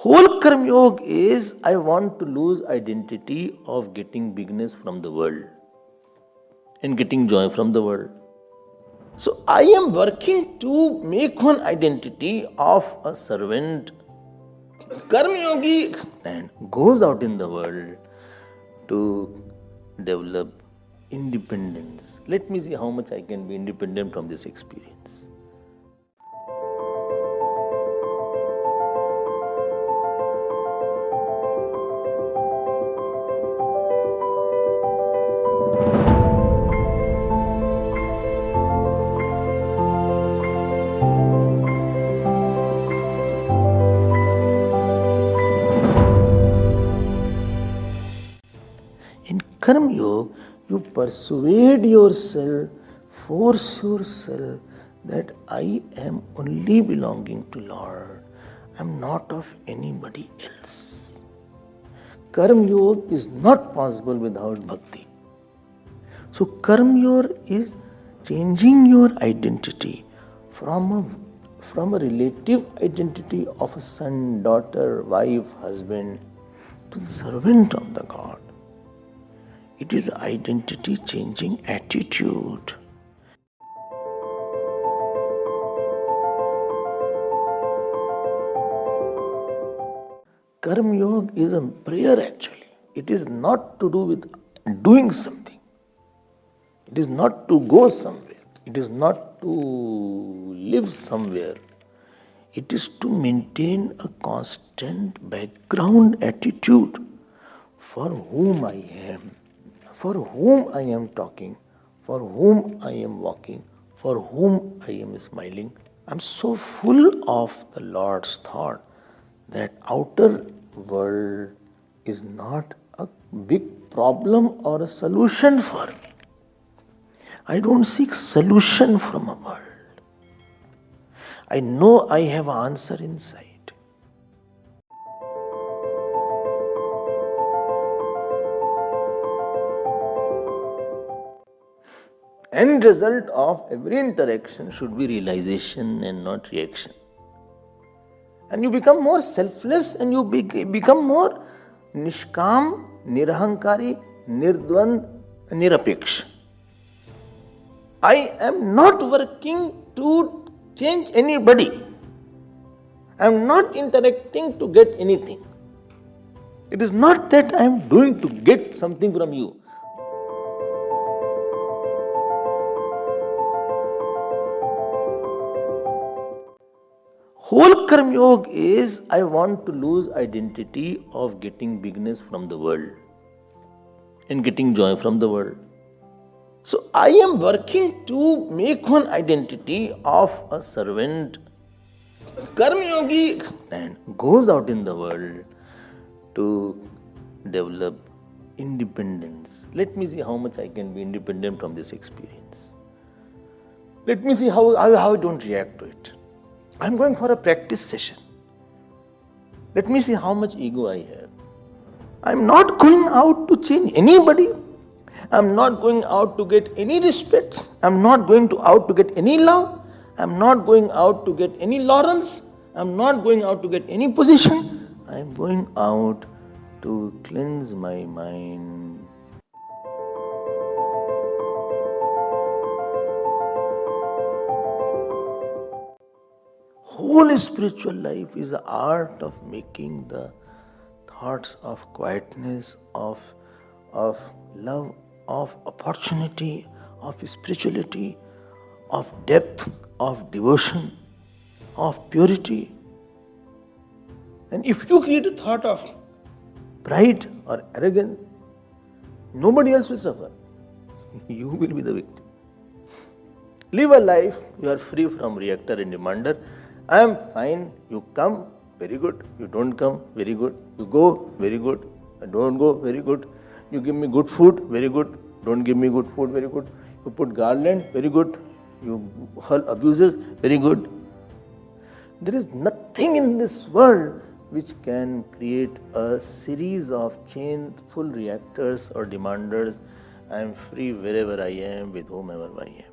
Whole Karma Yoga is I want to lose identity of getting bigness from the world and getting joy from the world. So I am working to make one identity of a servant. Karma Yogi and goes out in the world to develop independence. Let me see how much I can be independent from this experience. In Karma Yoga, you persuade yourself, force yourself that I am only belonging to Lord. I am not of anybody else. Karma Yoga is not possible without bhakti. So Karma Yoga is changing your identity from a relative identity of a son, daughter, wife, husband to the servant of the God. It is identity changing attitude. Karma Yoga is a prayer actually. It is not to do with doing something. It is not to go somewhere. It is not to live somewhere. It is to maintain a constant background attitude for whom I am, for whom I am talking, for whom I am walking, for whom I am smiling. I am so full of the Lord's thought that outer world is not a big problem or a solution for me. I don't seek solution from a world. I know I have an answer inside. End result of every interaction should be realization and not reaction. And you become more selfless and you become more nishkam, nirahankari, nirdvand, nirapeksha. I am not working to change anybody. I am not interacting to get anything. It is not that I am doing to get something from you. Whole Karma Yoga is I want to lose identity of getting bigness from the world and getting joy from the world. So I am working to make one identity of a servant. Karma Yogi and goes out in the world to develop independence. Let me see how much I can be independent from this experience. Let me see how I don't react to it. I am going for a practice session. Let me see how much ego I have. I am not going out to change anybody. I am not going out to get any respect. I am not going out to get any love. I am not going out to get any laurels. I am not going out to get any position. I am going out to cleanse my mind. Whole spiritual life is the art of making the thoughts of quietness, of love, of opportunity, of spirituality, of depth, of devotion, of purity. And if you create a thought of pride or arrogance, nobody else will suffer. You will be the victim. Live a life, you are free from reactor and demander. I am fine, you come, very good. You don't come, very good. You go, very good. I don't go, very good. You give me good food, very good. Don't give me good food, very good. You put garland, very good. You hurl abuses, very good. There is nothing in this world which can create a series of chainful reactors or demanders. I am free wherever I am, with whomever I am.